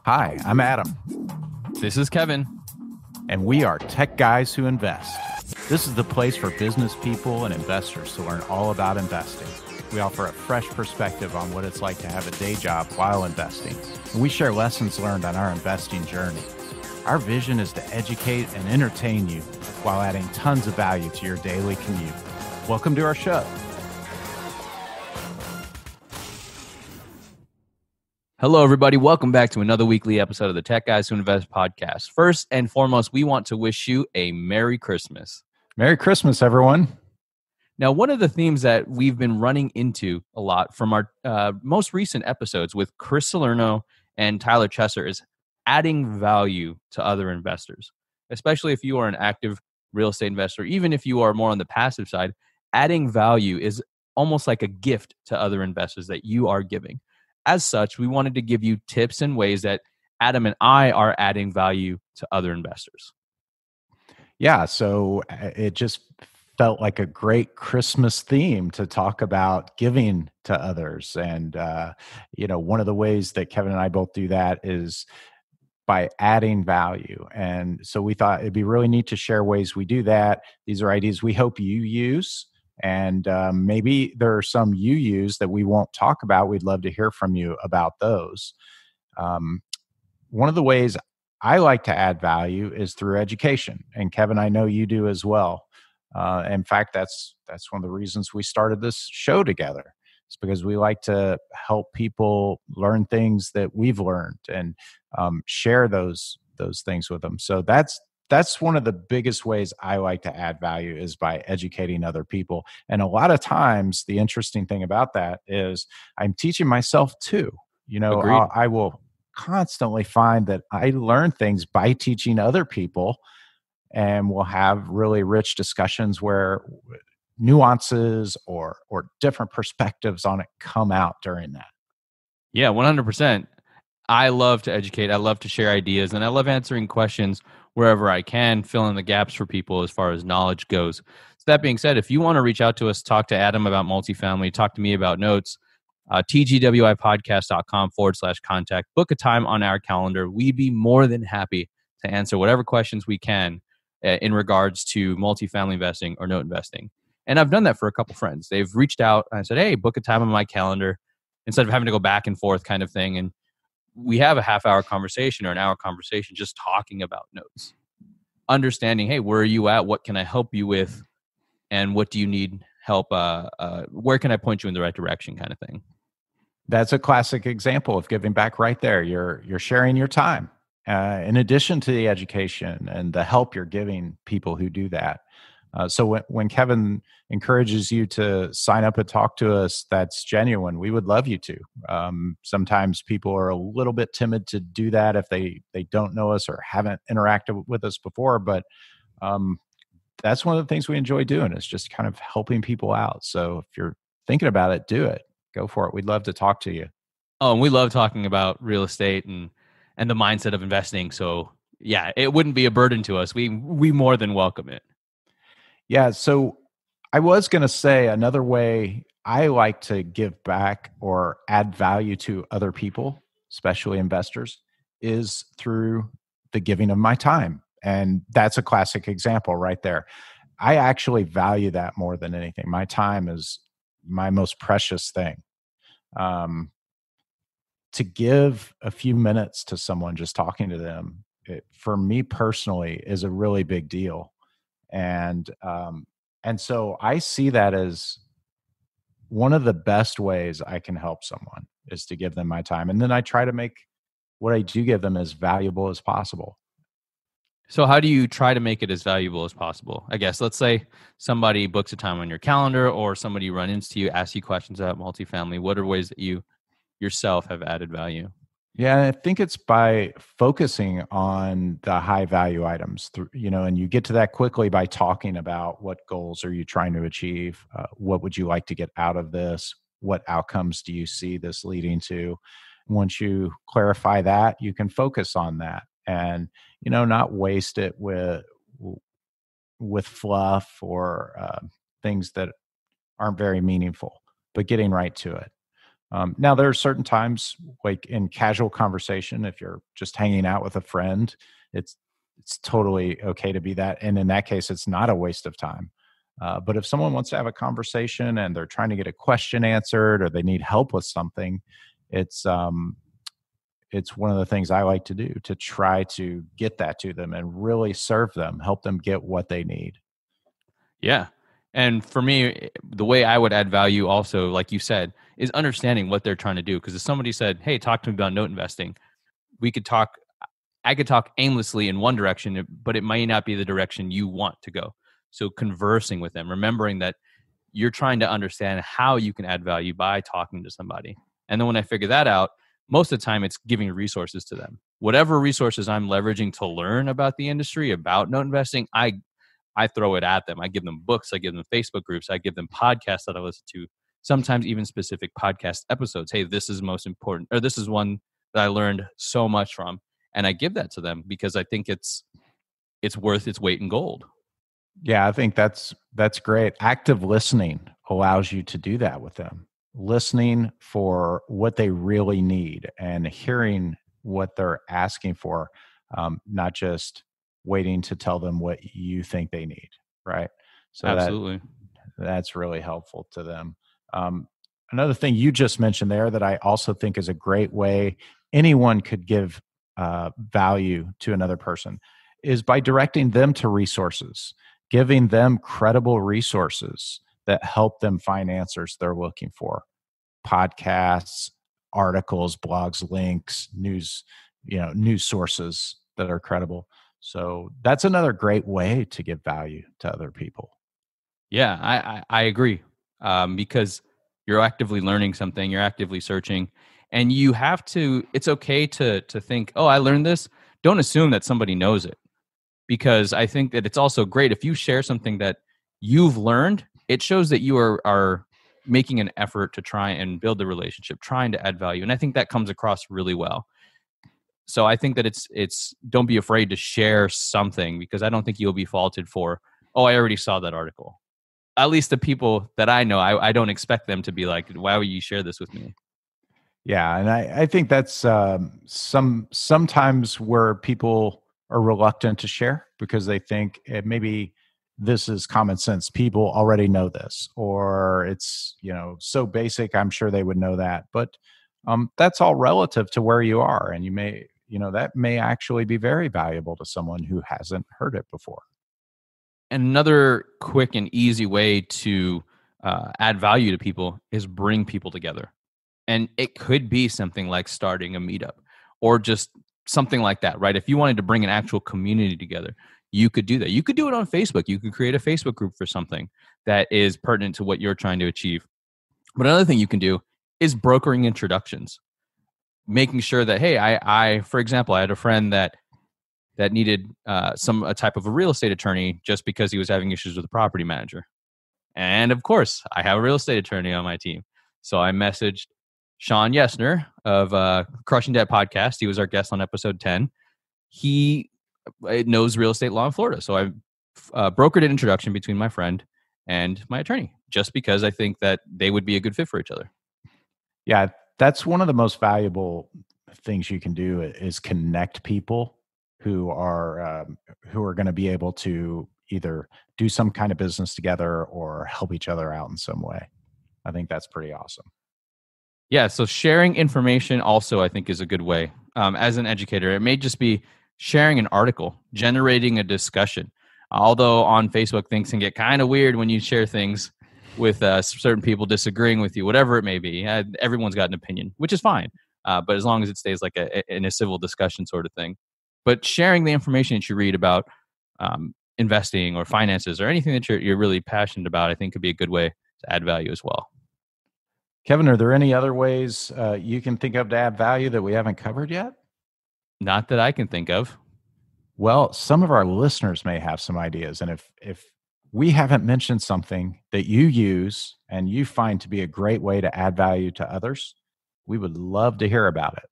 Hi, I'm Adam, This is Kevin. and we are Tech Guys Who Invest. This is the place for business people and investors to learn all about investing. We offer a fresh perspective on what it's like to have a day job while investing, and we share lessons learned on our investing journey. Our vision is to educate and entertain you while adding tons of value to your daily commute. Welcome to our show. Hello, everybody. Welcome back to another weekly episode of the Tech Guys Who Invest podcast. First and foremost, we want to wish you a Merry Christmas. Merry Christmas, everyone. Now, one of the themes that we've been running into a lot from our most recent episodes with Chris Salerno and Tyler Chesser is adding value to other investors, especially if you are an active real estate investor. Even if you are more on the passive side, adding value is almost like a gift to other investors that you are giving. As such, we wanted to give you tips and ways that Adam and I are adding value to other investors. Yeah, so it just felt like a great Christmas theme to talk about giving to others. And, one of the ways that Kevin and I both do that is by adding value. And so we thought it'd be really neat to share ways we do that. These are ideas we hope you use. And maybe there are some you use that we won't talk about. We'd love to hear from you about those. One of the ways I like to add value is through education. And Kevin, I know you do as well. In fact, that's one of the reasons we started this show together. It's because we like to help people learn things that we've learned and share those things with them. So that's one of the biggest ways I like to add value is by educating other people. And a lot of times, the interesting thing about that is I'm teaching myself too. Agreed. I will constantly find that I learn things by teaching other people, and we'll have really rich discussions where nuances or different perspectives on it come out during that. Yeah, 100%. I love to educate. I love to share ideas, and I love answering questions wherever I can, fill in the gaps for people as far as knowledge goes. So that being said, if you want to reach out to us, talk to Adam about multifamily, talk to me about notes, tgwipodcast.com/contact, book a time on our calendar. We'd be more than happy to answer whatever questions we can in regards to multifamily investing or note investing. And I've done that for a couple friends. They've reached out and I said, hey, book a time on my calendar instead of having to go back and forth kind of thing. And we have a half-hour conversation or an hour conversation just talking about notes, understanding, hey, where are you at? What can I help you with? And what do you need help? Where can I point you in the right direction kind of thing? That's a classic example of giving back right there. You're sharing your time in addition to the education and the help you're giving people who do that. So when Kevin encourages you to sign up and talk to us, that's genuine. We would love you to. Sometimes people are a little bit timid to do that if they don't know us or haven't interacted with us before. But that's one of the things we enjoy doing is just kind of helping people out. So if you're thinking about it, do it. Go for it. We'd love to talk to you. Oh, and we love talking about real estate and the mindset of investing. So yeah, it wouldn't be a burden to us. We more than welcome it. Yeah. So I was going to say another way I like to give back or add value to other people, especially investors, is through the giving of my time. And that's a classic example right there. I actually value that more than anything. My time is my most precious thing. To give a few minutes to someone, just talking to them, for me personally, is a really big deal. And so I see that as one of the best ways I can help someone is to give them my time. And then I try to make what I do give them as valuable as possible. So how do you try to make it as valuable as possible? I guess let's say somebody books a time on your calendar or somebody runs into you, asks you questions about multifamily. What are ways that you yourself have added value? Yeah, I think it's by focusing on the high value items, and you get to that quickly by talking about what goals are you trying to achieve? What would you like to get out of this? What outcomes do you see this leading to? Once you clarify that, you can focus on that and, not waste it with fluff or things that aren't very meaningful, but getting right to it. Now, there are certain times, like in casual conversation, if you're just hanging out with a friend, it's totally okay to be that. And in that case, it's not a waste of time. But if someone wants to have a conversation and they're trying to get a question answered or they need help with something, it's one of the things I like to do to try to get that to them and really serve them, help them get what they need. Yeah. And for me, the way I would add value also, like you said, is understanding what they're trying to do. Because if somebody said, hey, talk to me about note investing, I could talk aimlessly in one direction, but it might not be the direction you want to go. So conversing with them, remembering that you're trying to understand how you can add value by talking to somebody. And then when I figure that out, most of the time it's giving resources to them. Whatever resources I'm leveraging to learn about the industry, about note investing, I throw it at them. I give them books, I give them Facebook groups, I give them podcasts that I listen to, sometimes even specific podcast episodes. Hey, this is most important, or this is one that I learned so much from. And I give that to them because I think it's worth its weight in gold. Yeah, I think that's great. Active listening allows you to do that with them. Listening for what they really need and hearing what they're asking for, not just waiting to tell them what you think they need, right? So absolutely, that's really helpful to them. Another thing you just mentioned there that I also think is a great way anyone could give value to another person is by directing them to resources, giving them credible resources that help them find answers they're looking for. Podcasts, articles, blogs, links, news sources that are credible. So that's another great way to give value to other people. Yeah, I agree. Because you're actively learning something, you're actively searching, and you have to, it's okay to think, oh, I learned this. Don't assume that somebody knows it. Because I think that it's also great if you share something that you've learned, it shows that you are making an effort to try and build the relationship, trying to add value. And I think that comes across really well. So I think that it's don't be afraid to share something, because I don't think you'll be faulted for, oh, I already saw that article. At least the people that I know, I don't expect them to be like, why would you share this with me? Yeah. And I think that's sometimes where people are reluctant to share because they think maybe this is common sense. People already know this, or it's, so basic. I'm sure they would know that, but that's all relative to where you are. And you may, that may actually be very valuable to someone who hasn't heard it before. And another quick and easy way to add value to people is bring people together. And it could be something like starting a meetup or just something like that, right? If you wanted to bring an actual community together, you could do that. You could do it on Facebook. You could create a Facebook group for something that is pertinent to what you're trying to achieve. But another thing you can do is brokering introductions, making sure that, hey, I for example, I had a friend that needed a type of a real estate attorney just because he was having issues with a property manager. And of course, I have a real estate attorney on my team. So I messaged Sean Yesner of Crushing Debt Podcast. He was our guest on episode 10. He knows real estate law in Florida. So I brokered an introduction between my friend and my attorney, just because I think that they would be a good fit for each other. Yeah, that's one of the most valuable things you can do is connect people who are going to be able to either do some kind of business together or help each other out in some way. I think that's pretty awesome. Yeah, so sharing information also, I think, is a good way. As an educator, it may just be sharing an article, generating a discussion. Although on Facebook, things can get kind of weird when you share things with certain people disagreeing with you, whatever it may be. Everyone's got an opinion, which is fine. But as long as it stays like in a civil discussion sort of thing. But sharing the information that you read about investing or finances or anything that you're really passionate about, I think could be a good way to add value as well. Kevin, are there any other ways you can think of to add value that we haven't covered yet? Not that I can think of. Well, some of our listeners may have some ideas. And if we haven't mentioned something that you use and you find to be a great way to add value to others, we would love to hear about it.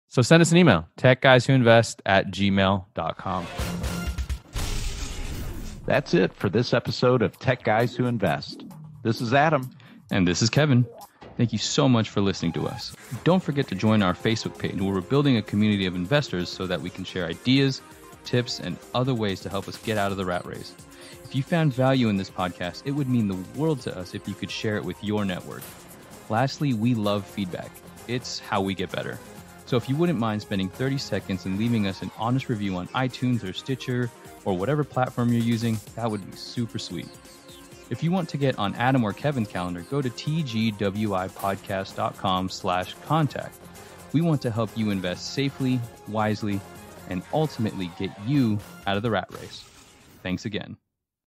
So send us an email, techguyswhoinvest@gmail.com. That's it for this episode of Tech Guys Who Invest. This is Adam. And this is Kevin. Thank you so much for listening to us. Don't forget to join our Facebook page where we're building a community of investors so that we can share ideas, tips, and other ways to help us get out of the rat race. If you found value in this podcast, it would mean the world to us if you could share it with your network. Lastly, we love feedback. It's how we get better. So if you wouldn't mind spending 30 seconds and leaving us an honest review on iTunes or Stitcher or whatever platform you're using, that would be super sweet. If you want to get on Adam or Kevin's calendar, go to tgwipodcast.com/contact. We want to help you invest safely, wisely, and ultimately get you out of the rat race. Thanks again.